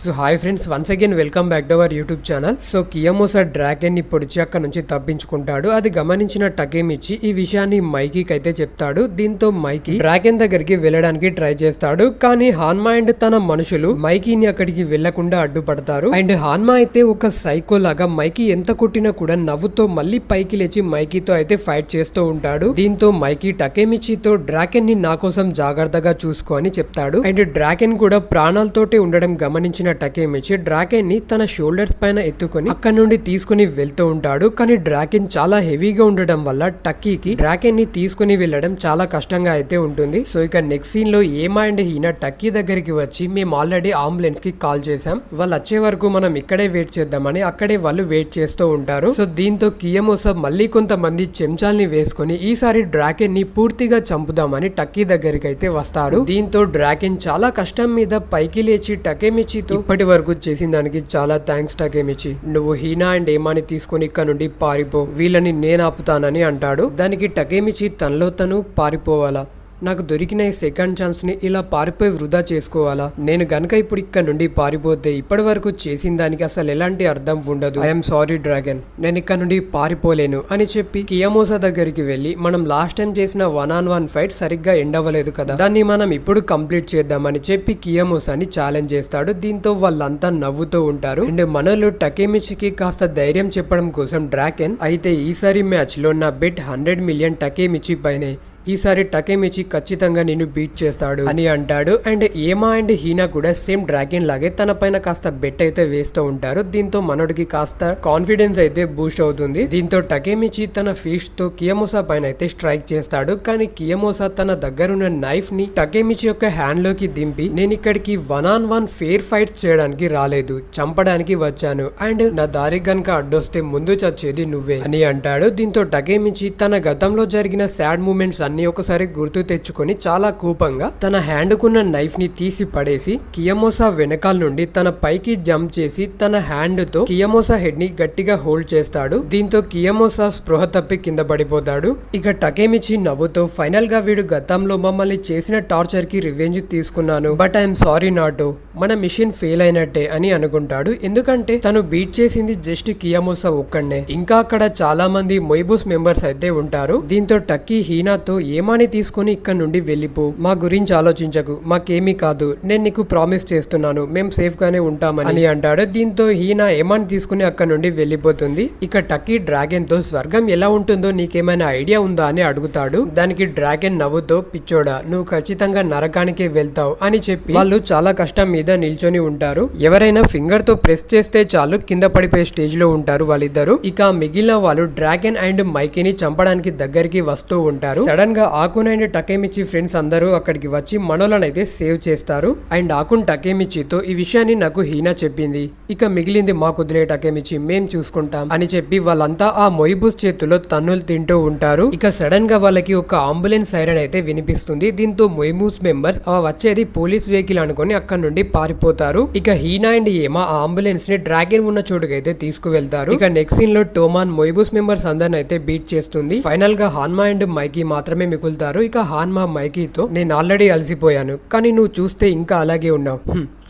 So hi friends, once again welcome back to our YouTube channel. So కియమోసా dragon ని పొడిచి అక్కడ నుంచి తప్పించుకుంటాడు. అది గమనించిన టకేమిచి ఈ విషయాన్ని మైకీకి అయితే చెప్తాడు. దీంతో మైకీ డ్రాగన్ దగ్గరికి వెళ్ళడానికి ట్రై చేస్తాడు. కానీ హాన్మా అండ్ తన మనుషులు మైకీని అక్కడికి వెళ్లకుండా అడ్డుపడతారు. అండ్ హాన్మా అయితే ఒక సైకో లాగా మైకీ ఎంత కొట్టినా కూడా నవ్వుతో మళ్ళీ పైకి లేచి మైకీతో అయితే ఫైట్ చేస్తూ ఉంటాడు. దీంతో మైకీ టకేమిచితో డ్రాగన్ ని నా కోసం జాగ్రత్తగా చూసుకో అని చెప్తాడు. అండ్ డ్రాగన్ కూడా ప్రాణాలతోటి ఉండడం గమనించిన టకేమిచి డ్రాగన్ ని తన షోల్డర్స్ పైన ఎత్తుకొని అక్కడ నుండి తీసుకుని వెళ్తూ ఉంటాడు. కానీ డ్రాగన్ చాలా హెవీగా ఉండడం వల్ల టక్కీకి డ్రాగన్ ని తీసుకుని వెళ్ళడం చాలా కష్టంగా అయితే ఉంటుంది. సో ఇక నెక్స్ట్ సీన్ లో ఏమా అండ్ హీనా టక్కీ దగ్గరికి వచ్చి మేము ఆల్రెడీ అంబులెన్స్ కి కాల్ చేసాం, వాళ్ళు వచ్చే వరకు మనం ఇక్కడే వెయిట్ చేద్దామని అక్కడే వాళ్ళు వెయిట్ చేస్తూ ఉంటారు. సో దీంతో కియమోసా మళ్ళీ కొంతమంది చెంచాల్ని వేసుకుని ఈసారి డ్రాగన్ ని పూర్తిగా చంపుదామని టక్కీ దగ్గరికి అయితే వస్తారు. దీంతో డ్రాగన్ చాలా కష్టం మీద పైకి లేచి టకేమిచితో ఇప్పటి వరకు చేసిన దానికి చాలా థ్యాంక్స్ టకేమిచి, నువ్వు హీనా అండ్ ఏమాని తీసుకుని ఇక్కడ నుండి పారిపో, వీళ్ళని నేను ఆపుతానని అంటాడు. దానికి టకేమిచి తనలో తను పారిపోవాలా, నాకు దొరికిన ఈ సెకండ్ ఛాన్స్ ని ఇలా పారిపోయి వృధా చేసుకోవాలా, నేను గనక ఇప్పుడు ఇక్కడ నుండి పారిపోతే ఇప్పటి వరకు చేసిన దానికి అసలు ఎలాంటి అర్థం ఉండదు, ఐఎమ్ సారీ డ్రాగన్, నేను ఇక్కడ నుండి పారిపోలేను అని చెప్పి కియమోసా దగ్గరికి వెళ్లి మనం లాస్ట్ టైం చేసిన 1-on-1 ఫైట్ సరిగ్గా ఎండ్ అవ్వలేదు కదా, దాన్ని మనం ఇప్పుడు కంప్లీట్ చేద్దామని చెప్పి కియమోసాని ఛాలెంజ్ చేస్తాడు. దీంతో వాళ్ళంతా నవ్వుతూ ఉంటారు. అండ్ మనలో టకేమిచికి కాస్త ధైర్యం చెప్పడం కోసం డ్రాగన్ అయితే ఈసారి మ్యాచ్ లో నా బెట్ 100 మిలియన్ టకేమిచి పైనే, ఈసారి టకేమిచి ఖచ్చితంగా నిన్ను బీట్ చేస్తాడు అని అంటాడు. అండ్ ఏమా అండ్ హీనా కూడా సేమ్ డ్రాగన్ లాగే తన పైన కాస్త బెట్ అయితే వేస్తూ ఉంటారు. దీంతో మనోడికి కాస్త కాన్ఫిడెన్స్ అయితే బూస్ట్ అవుతుంది. దీంతో టకేమిచి తన ఫిష్ తో కియమోసా పైన అయితే స్ట్రైక్ చేస్తాడు. కానీ కియమోసా తన దగ్గరున్న నైఫ్ ని టకేమిచి యొక్క హ్యాండ్ లోకి దింపి, నేను ఇక్కడికి 1-on-1 ఫేర్ ఫైట్స్ చేయడానికి రాలేదు, చంపడానికి వచ్చాను, అండ్ నా దారి గనక అడ్డొస్తే ముందు చచ్చేది నువ్వే అని అంటాడు. దీంతో టకేమిచి తన గతంలో జరిగిన సాడ్ మూమెంట్స్ అన్ని ఒకసారి గుర్తు తెచ్చుకొని చాలా కోపంగా తన హ్యాండ్ కున్న నైఫ్ ని తీసి పడేసి కియమోసా వెనకాల నుండి తన పైకి జంప్ చేసి తన హ్యాండ్ తో కియమోసా హెడ్ ని గట్టిగా హోల్డ్ చేస్తాడు. దీంతో కియమోసా స్పృహ తప్పి కింద పడిపోతాడు. ఇక టకేమిచి నవ్వుతో ఫైనల్ గా వీడు గతంలో మమ్మల్ని చేసిన టార్చర్ కి రివెంజ్ తీసుకున్నాను, బట్ ఐఎమ్ సారీ నాటో, మన మిషన్ ఫెయిల్ అయినట్టే అని అనుకుంటాడు. ఎందుకంటే తను బీట్ చేసింది జస్ట్ కియమోసా ఒక్కడే, ఇంకా అక్కడ చాలా మంది మొయిబూస్ మెంబర్స్ అయితే ఉంటారు. దీంతో టక్కీ హీనాతో ఏమాని తీసుకుని ఇక్కడ నుండి వెళ్ళిపో, మా గురించి ఆలోచించకు, మాకేమీ కాదు, నేను నీకు ప్రామిస్ చేస్తున్నాను, మేము సేఫ్ గానే ఉంటామని అంటాడు. దీంతో హీనా ఏమాని తీసుకుని అక్కడ నుండి వెళ్ళిపోతుంది. ఇక టక్కీ డ్రాగన్ తో స్వర్గం ఎలా ఉంటుందో నీకేమైనా ఐడియా ఉందా అని అడుగుతాడు. దానికి డ్రాగన్ నవ్వుతో, పిచ్చోడా, నువ్వు ఖచ్చితంగా నరకానికే వెళ్తావు అని చెప్పి వాళ్ళు చాలా కష్టం మీద నిల్చొని ఉంటారు. ఎవరైనా ఫింగర్ తో ప్రెస్ చేస్తే చాలు కింద పడిపోయే స్టేజ్ లో ఉంటారు వాళ్ళిద్దరు. ఇక మిగిలిన వాళ్ళు డ్రాగన్ అండ్ మైకీని చంపడానికి దగ్గరికి వస్తూ ఉంటారు. సడన్ గా ఆకున్ అండ్ టకేమిచి ఫ్రెండ్స్ అందరూ అక్కడికి వచ్చి మనోలను అయితే సేవ్ చేస్తారు. అండ్ ఆకున్ టకేమిచితో ఈ విషయాన్ని నాకు హీనా చెప్పింది, ఇక మిగిలింది మా కుదిరే టకేమిచి, మేం చూసుకుంటాం అని చెప్పి వాళ్ళంతా ఆ మొయిబూస్ చేతిలో తన్నులు తింటూ ఉంటారు. ఇక సడన్ గా వాళ్ళకి ఒక అంబులెన్స్ సైరన్ అయితే వినిపిస్తుంది. దీంతో మొయిబూస్ మెంబర్స్ వచ్చేది పోలీస్ వెహికల్ అనుకుని అక్కడ నుండి పారిపోతారు. ఇక హీనా అండ్ ఏమా ఆ అంబులెన్స్ ని డ్రాగన్ ఉన్న చోటుకైతే తీసుకువెళ్తారు. ఇక నెక్స్ట్ సీన్ లో టోమాన్ మొయిబూస్ మెంబర్స్ అందరిని అయితే బీట్ చేస్తుంది. ఫైనల్ గా హాన్మా అండ్ మైకీ మాత్రమే మిగులుతారు. ఇక హాన్మా మైకీతో, నేను ఆల్రెడీ అలసిపోయాను, కానీ నువ్వు చూస్తే ఇంకా అలాగే ఉన్నావు,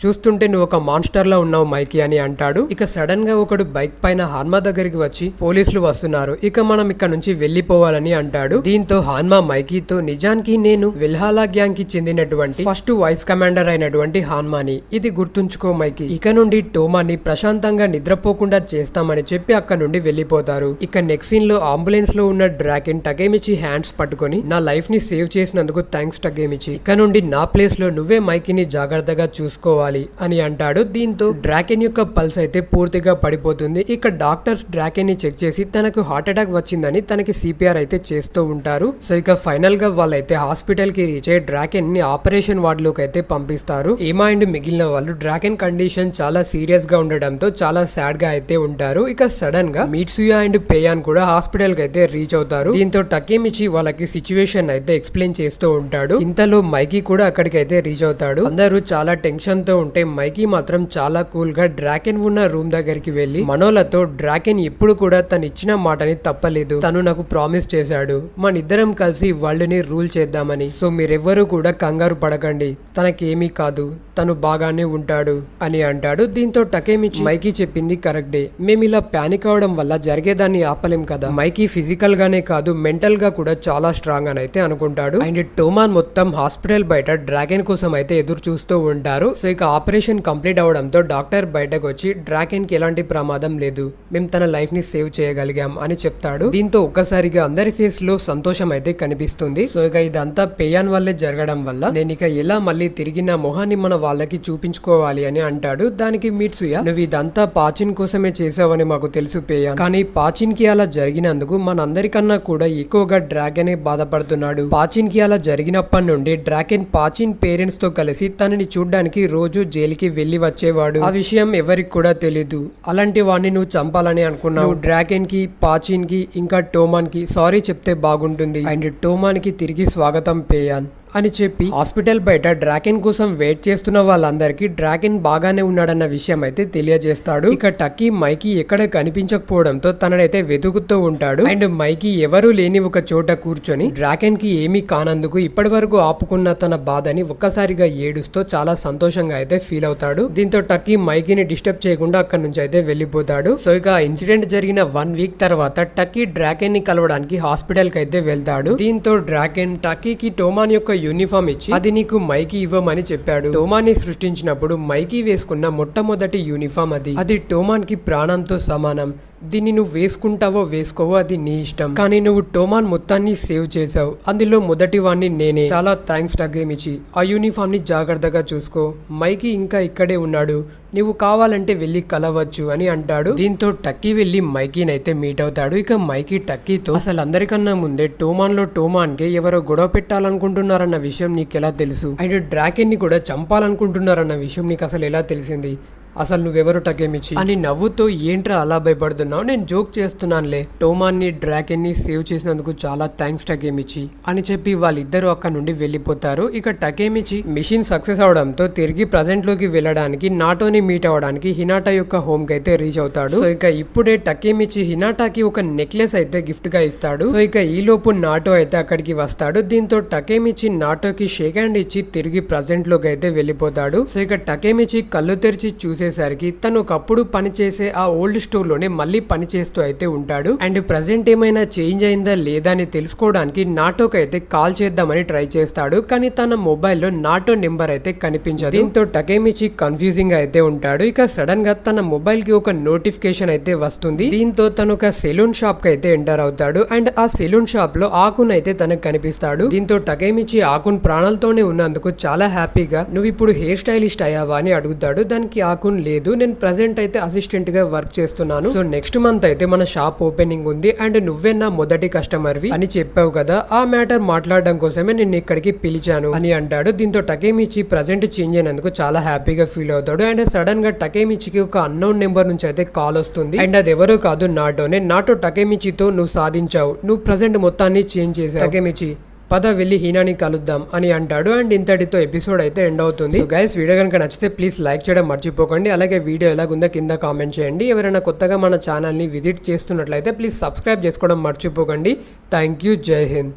చూస్తుంటే నువ్వు ఒక మాన్స్టర్ లా ఉన్నావు మైకీ అని అంటాడు. ఇక సడన్ గా ఒకడు బైక్ పైన హాన్మా దగ్గరికి వచ్చి, పోలీసులు వస్తున్నారు, ఇక మనం ఇక్కడ నుంచి వెళ్లిపోవాలని అంటాడు. దీంతో హాన్మా మైకీతో, నిజానికి నేను వెల్హాలా గ్యాంగ్ కి చెందినటువంటి ఫస్ట్ వైస్ కమాండర్ అయినటువంటి హాన్మాని, ఇది గుర్తుంచుకో మైకీ, ఇక నుండి టోమాని ప్రశాంతంగా నిద్రపోకుండా చేస్తామని చెప్పి అక్కడ నుండి వెళ్లిపోతారు. ఇక నెక్స్ట్ సీన్ లో అంబులెన్స్ లో ఉన్న డ్రాగన్ టకేమిచి హ్యాండ్స్ పట్టుకొని, నా లైఫ్ ని సేవ్ చేసినందుకు థ్యాంక్స్ టకేమిచి, ఇక నుండి నా ప్లేస్ లో నువ్వే మైకీని జాగ్రత్తగా చూసుకోవాలి అని అంటాడు. దీంతో డ్రాగన్ యొక్క పల్స్ అయితే పూర్తిగా పడిపోతుంది. ఇక డాక్టర్స్ డ్రాగన్ ని చెక్ చేసి తనకు హార్ట్ అటాక్ వచ్చిందని తనకి సిపిఆర్ అయితే చేస్తూ ఉంటారు. సో ఇక ఫైనల్ గా వాళ్ళైతే హాస్పిటల్ కి రీచ్ అయ్యి డ్రాగన్ ని ఆపరేషన్ వార్డ్ లోకి అయితే పంపిస్తారు. ఏమా అండ్ మిగిలిన వాళ్ళు డ్రాగన్ కండిషన్ చాలా సీరియస్ గా ఉండడంతో చాలా సాడ్ గా అయితే ఉంటారు. ఇక సడన్ గా మిట్సుయా అండ్ పేయాన్ కూడా హాస్పిటల్ కి అయితే రీచ్ అవుతారు. దీంతో టకేమిచి వాళ్ళకి సిచ్యువేషన్ అయితే ఎక్స్ప్లెయిన్ చేస్తూ ఉంటాడు. ఇంతలో మైకీ కూడా అక్కడికి అయితే రీచ్ అవుతాడు. అందరూ చాలా టెన్షన్ తో ఉంటే మైకీ మాత్రం చాలా కూల్ గా డ్రాగన్ ఉన్న రూమ్ దగ్గరికి వెళ్లి మనోలతో, డ్రాగన్ ఎప్పుడు కూడా తను ఇచ్చిన మాటని తప్పలేదు, తను నాకు ప్రామిస్ చేశాడు, మనిద్దరం కలిసి వరల్డ్ ని రూల్ చేద్దామని, సో మీరెవ్వరూ కూడా కంగారు పడకండి, తనకేమీ కాదు, తను బాగానే ఉంటాడు అని అంటాడు. దీంతో టకేమిచి మైకీ చెప్పింది కరెక్టే, మేము ఇలా పానిక్ అవడం వల్ల జరిగేదాన్ని ఆపలేం కదా, మైకీ ఫిజికల్ గానే కాదు మెంటల్ గా కూడా చాలా స్ట్రాంగ్ అని అయితే అనుకుంటాడు. అండ్ టోమాన్ మొత్తం హాస్పిటల్ బయట డ్రాగన్ కోసం అయితే ఎదురు చూస్తూ ఉంటారు. సో ఇక ఆపరేషన్ కంప్లీట్ అవడంతో డాక్టర్ బయటకు వచ్చి డ్రాగన్ కి ఎలాంటి ప్రమాదం లేదు, మేము తన లైఫ్ ని సేవ్ చేయగలిగాం అని చెప్తాడు. దీంతో ఒక్కసారిగా అందరి ఫేస్ లో సంతోషం అయితే కనిపిస్తుంది. సో ఇక ఇదంతా పేయాన్ వల్లే జరగడం వల్ల నేను ఇక ఎలా మళ్ళీ తిరిగి నా మొహాన్ని మన వాళ్ళకి చూపించుకోవాలి అని అంటాడు. దానికి మిట్సుయా, నువ్వు ఇదంతా పాచిన్ కోసమే చేసావని మాకు తెలుసు పేయాన్, కానీ పాచిన్ కి అలా జరిగినందుకు మనందరికన్నా కూడా ఎక్కువగా డ్రాగనే బాధపడుతున్నాడు. పాచిన్ కి అలా జరిగినప్పటి నుండి డ్రాగన్ పాచిన్ పేరెంట్స్ తో కలిసి తనని చూడ్డానికి రోజు జైలుకి వెళ్లి వచ్చేవాడు. ఆ విషయం ఎవరికి కూడా తెలీదు. అలాంటి వాడిని నువ్వు చంపాలని అనుకున్నావు. డ్రాగన్ కి, పాచిన్ కి, ఇంకా టోమాన్ కి సారీ చెప్తే బాగుంటుంది. అండ్ టోమాన్ కి తిరిగి స్వాగతం పేయాన్ అని చెప్పి హాస్పిటల్ బయట డ్రాగన్ కోసం వెయిట్ చేస్తున్న వాళ్ళందరికీ డ్రాగన్ బాగానే ఉన్నాడన్న విషయం అయితే తెలియజేస్తాడు. ఇక టక్కీ మైకీ ఎక్కడ కనిపించకపోవడంతో తననైతే వెతుకుతూ ఉంటాడు. అండ్ మైకీ ఎవరూ లేని ఒక చోట కూర్చొని డ్రాగన్ కి ఏమీ కానందుకు ఇప్పటి వరకు ఆపుకున్న తన బాధని ఒక్కసారిగా ఏడుస్తూ చాలా సంతోషంగా అయితే ఫీల్ అవుతాడు. దీంతో టక్కీ మైకీని డిస్టర్బ్ చేయకుండా అక్కడి నుంచి అయితే వెళ్ళిపోతాడు. సో ఇక ఇన్సిడెంట్ జరిగిన 1 వీక్ తర్వాత టక్కీ డ్రాగన్ ని కలవడానికి హాస్పిటల్ కి అయితే వెళ్తాడు. దీంతో డ్రాగన్ టక్కీకి టోమాన్ యొక్క యూనిఫామ్ ఇచ్చి అది నీకు మైకీ ఇవ్వమని చెప్పాడు. టోమాన్ ని సృష్టించినప్పుడు మైకీ వేసుకున్న మొట్టమొదటి యూనిఫామ్ అది టోమాన్ కి ప్రాణంతో సమానం. దీన్ని నువ్వు వేసుకుంటావో వేసుకోవో అది నీ ఇష్టం, కానీ నువ్వు టోమాన్ మొత్తాన్ని సేవ్ చేసావు, అందులో మొదటి వాడిని నేనే. చాలా థ్యాంక్స్ టకేమిచి, ఆ యూనిఫామ్ ని జాగ్రత్తగా చూసుకో, మైకీ ఇంకా ఇక్కడే ఉన్నాడు, నువ్వు కావాలంటే వెళ్ళి కలవచ్చు అని అంటాడు. దీంతో టక్కీ వెళ్ళి మైకీని అయితే మీట్ అవుతాడు. ఇక మైకీ టక్కీతో అసలు అందరికన్నా ముందే టోమాన్ లో టోమాన్ కి ఎవరో గొడవ పెట్టాలనుకుంటున్నారన్న విషయం నీకు ఎలా తెలుసు, అండ్ డ్రాగన్ ని కూడా చంపాలనుకుంటున్నారన్న విషయం నీకు అసలు ఎలా తెలిసింది, అసలు నువ్వెవరు టకేమిచి అని నవ్వుతూ ఏంట్రా అలా భయపడుతున్నావు, నేను జోక్ చేస్తున్నానులే, టోమాన్ ని డ్రాగన్ ని సేవ్ చేసినందుకు చాలా థ్యాంక్స్ టకేమిచి అని చెప్పి వాళ్ళిద్దరూ అక్కడ నుండి వెళ్ళిపోతారు. ఇక టకేమిచి మిషన్ సక్సెస్ అవడంతో తిరిగి ప్రజెంట్ లోకి వెళ్ళడానికి నాటోని మీట్ అవడానికి హినాటా యొక్క హోమ్ కి అయితే రీచ్ అవుతాడు. సో ఇక ఇప్పుడే టకేమిచి హినాటాకి ఒక నెక్లెస్ అయితే గిఫ్ట్ గా ఇస్తాడు. సో ఇక ఈ లోపు నాటో అయితే అక్కడికి వస్తాడు. దీంతో టకేమిచి నాటోకి షేక్ హ్యాండ్ ఇచ్చి తిరిగి ప్రజెంట్ లోకి అయితే వెళ్ళిపోతాడు. సో ఇక టకేమిచి కళ్ళు తెరిచి చూసేసరికి తను ఒకప్పుడు పనిచేసే ఆ ఓల్డ్ స్టోర్ లోనే మళ్ళీ పని చేస్తూ అయితే ఉంటాడు. అండ్ ప్రజెంట్ ఏమైనా చేంజ్ అయిందా లేదా అని తెలుసుకోవడానికి నాటోకి అయితే కాల్ చేద్దామని ట్రై చేస్తాడు. కానీ తన మొబైల్లో నాటో నెంబర్ అయితే కనిపించదు. దీంతో టకేమిచి కన్ఫ్యూజింగ్ అయితే ఉంటాడు. ఇక సడన్ గా తన మొబైల్ కి ఒక నోటిఫికేషన్ అయితే వస్తుంది. దీంతో తను ఒక సెలూన్ షాప్ కి అయితే ఎంటర్ అవుతాడు. అండ్ ఆ సెలూన్ షాప్ లో ఆకున్ అయితే తనకు కనిపిస్తాడు. దీంతో టకేమిచి ఆకున్ ప్రాణాలతోనే ఉన్నందుకు చాలా హ్యాపీగా నువ్వు ఇప్పుడు హెయిర్ స్టైలిస్ట్ అయ్యావా అని అడుగుతాడు. దానికి ఆకున్ లేదు, నేను ప్రెసెంట్ అయితే అసిస్టెంట్ గా వర్క్ చేస్తున్నాను, సో నెక్స్ట్ మంత్ అయితే మన షాప్ ఓపెనింగ్ ఉంది అండ్ నువ్వే నా మొదటి కస్టమర్వి అని చెప్పావు కదా, ఆ మ్యాటర్ మాట్లాడడం కోసమే నేను ఇక్కడికి పిలిచాను అని అంటాడు. దీంతో టకేమిచి ప్రెసెంట్ చేంజ్ అయినందుకు చాలా హ్యాపీగా ఫీల్ అవుతాడు. అండ్ సడన్ గా టకేమిచికి ఒక అన్నోన్ నెంబర్ నుంచి అయితే కాల్ వస్తుంది. అండ్ అది ఎవరో కాదు, నాటోనే. నాటో టకేమిచితో నువ్వు సాధించావు, నువ్వు ప్రెసెంట్ మొత్తాన్ని చేంజ్ చేసావు, టకేమిచి పద వెళ్ళి హీనాని కలుద్దాం అని అంటాడు. అండ్ ఇంతటితో ఎపిసోడ్ అయితే ఎండ్ అవుతుంది. సో గైస్, వీడియో కనుక నచ్చితే ప్లీజ్ లైక్ చేయడం మర్చిపోకండి. అలాగే వీడియో ఎలాగుందో కింద కామెంట్ చేయండి. ఎవరైనా కొత్తగా మన ఛానల్ని విజిట్ చేస్తున్నట్లయితే ప్లీజ్ సబ్స్క్రైబ్ చేసుకోవడం మర్చిపోకండి. థ్యాంక్ యూ, జై హింద్.